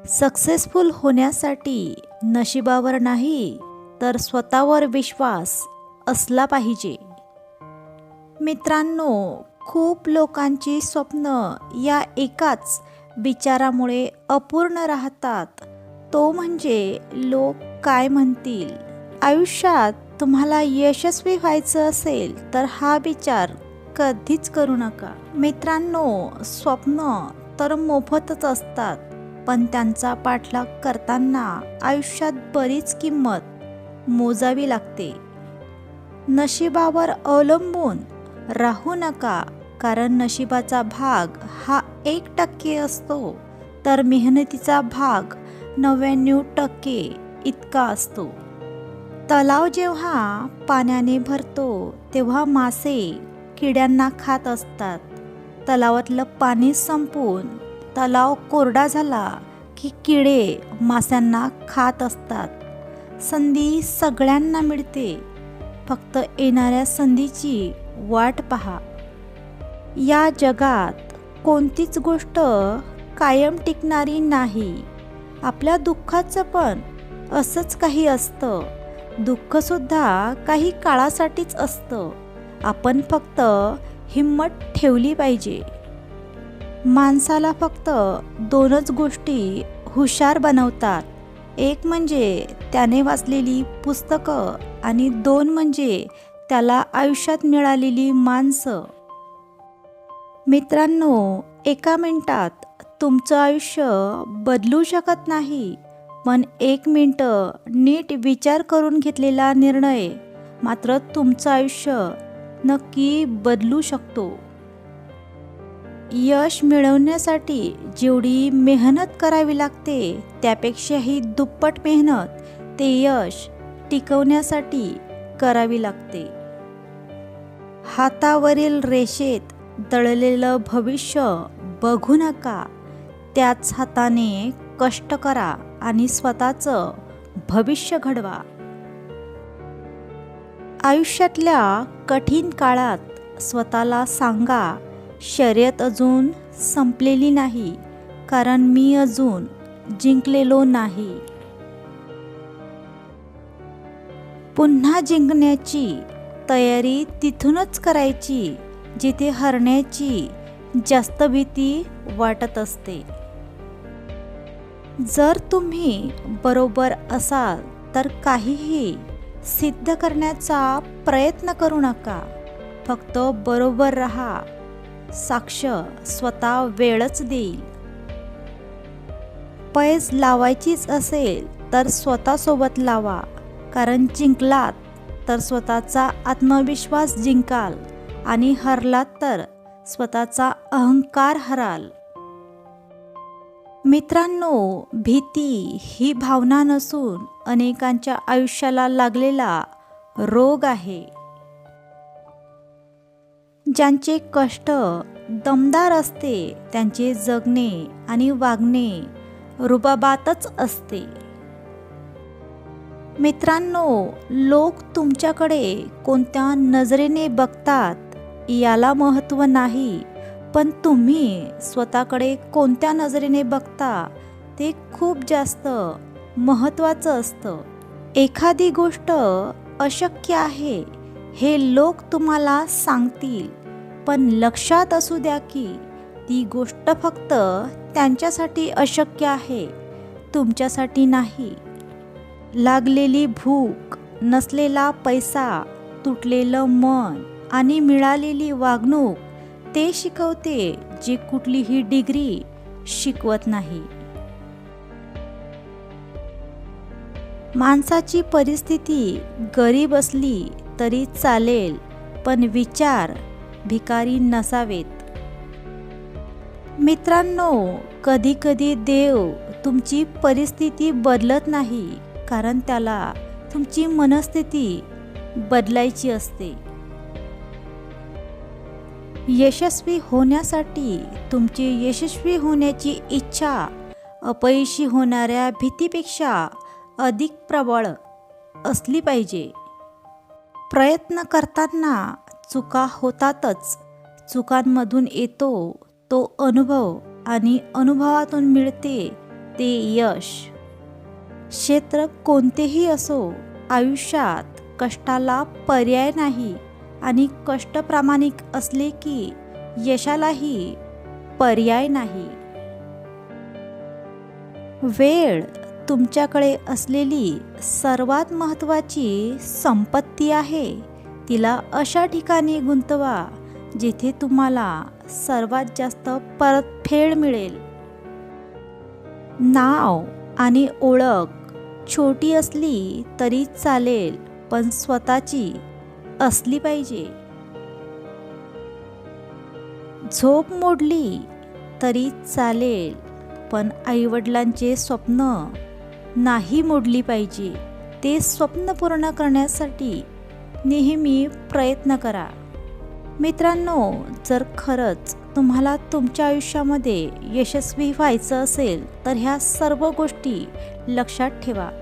Successful होण्यासाठी नशिबावर नाही तर स्वतःवर विश्वास असला पाहिजे. मित्रांनो, खूप लोकांची स्वप्न या एकाच विचारामुळे अपूर्ण राहतात, तो म्हणजे लोक काय म्हणतील. आयुष्यात तुम्हाला यशस्वी व्हायचं असेल तर हा विचार कधीच करू नका. मित्रांनो, स्वप्न तर मोफतच असतात, पण त्यांचा पाठलाग करताना आयुष्यात बरीच किंमत मोजावी लागते. नशिबावर अवलंबून राहू नका, कारण नशिबाचा भाग हा 1% असतो, तर मेहनतीचा भाग 99% इतका असतो. तलाव जेव्हा पाण्याने भरतो तेव्हा मासे किड्यांना खात असतात. तलावातलं पाणी संपून तलाव कोरडा झाला की किडे माशांना खात असतात. संधी सगळ्यांना मिळते, फक्त येणाऱ्या संधीची वाट पहा. या जगात कोणतीच गोष्ट कायम टिकणारी नाही. आपल्या दुःखाचं पण असंच काही असतं. दुःखसुद्धा काही काळासाठीच असतं. आपण फक्त हिम्मत ठेवली पाहिजे. माणसाला फक्त 2च गोष्टी हुशार बनवतात. एक म्हणजे त्याने वाचलेली पुस्तकं आणि 2 म्हणजे त्याला आयुष्यात मिळालेली माणसं. मित्रांनो, एका मिनिटात तुमचं आयुष्य बदलू शकत नाही, पण 1 मिनिट नीट विचार करून घेतलेला निर्णय मात्र तुमचं आयुष्य नक्की बदलू शकतो. यश मिळवण्यासाठी जेवढी मेहनत करावी लागते त्यापेक्षाही दुप्पट मेहनत ते यश टिकवण्यासाठी करावी लागते. हातावरील रेषेत दडलेलं भविष्य बघू नका, त्याच हाताने कष्ट करा आणि स्वतःचं भविष्य घडवा. आयुष्यातल्या कठीण काळात स्वतःला सांगा, शर्यत अजून संपलेली नाही, कारण मी अजून जिंकलेलो नाही. पुन्हा जिंकण्याची तयारी तिथूनच करायची जिथे हरण्याची जास्त भीती वाटत असते. जर तुम्ही बरोबर असाल तर काहीही सिद्ध करण्याचा प्रयत्न करू नका. फक्त बरोबर राहा. साक्ष स्वतः वेळच देईल. पैज लावायचीच असेल तर स्वतःसोबत लावा, कारण जिंकलात तर स्वतःचा आत्मविश्वास जिंकाल आणि हरलात तर स्वतःचा अहंकार हराल. मित्रांनो, भीती ही भावना नसून अनेकांच्या आयुष्याला लागलेला रोग आहे. ज्यांचे कष्ट दमदार असते त्यांचे जगणे आणि वागणे रुबाबातच असते. मित्रांनो, लोक तुमच्याकडे कोणत्या नजरेने बघतात याला महत्त्व नाही, पण तुम्ही स्वतःकडे कोणत्या नजरेने बघता ते खूप जास्त महत्त्वाचं असतं. एखादी गोष्ट अशक्य आहे हे लोक तुम्हाला सांगतील, पण लक्षात असू द्या की ती गोष्ट फक्त त्यांच्यासाठी अशक्य आहे, तुमच्यासाठी नाही. लागलेली भूक, नसलेला पैसा, तुटलेलं मन आणि मिळालेली वागणूक ते शिकवते जे कुठलीही डिग्री शिकवत नाही. माणसाची परिस्थिती गरीब असली तरी चालेल, पण विचार भिकारी नसावेत. मित्रांनो, कधीकधी देव तुमची परिस्थिती बदलत नाही, कारण त्याला तुमची मनस्थिती बदलायची असते. यशस्वी होण्यासाठी तुमची यशस्वी होण्याची इच्छा अपयशी होणाऱ्या भीतीपेक्षा अधिक प्रबळ असली पाहिजे. प्रयत्न करताना चुका होतातच. चुकांमधून येतो तो अनुभव आणि अनुभवातून मिळते ते यश. क्षेत्र कोणतेही असो, आयुष्यात कष्टाला पर्याय नाही आणि कष्ट प्रामाणिक असले की यशालाही पर्याय नाही. वेळ तुमच्याकडे असलेली सर्वात महत्त्वाची संपत्ती आहे. तिला अशा ठिकाणी गुंतवा जिथे तुम्हाला सर्वात जास्त परतफेड मिळेल. नाव आणि ओळख छोटी असली तरी चालेल, पण स्वतःची असली पाहिजे. झोप मोडली तरी चालेल, पण आईवडिलांचे स्वप्न नाही मोडली पाहिजे. ते स्वप्न पूर्ण करण्यासाठी नेहमी प्रयत्न करा. मित्रांनो, जर खरंच तुम्हाला तुमच्या आयुष्यामध्ये यशस्वी व्हायचं असेल तर ह्या सर्व गोष्टी लक्षात ठेवा.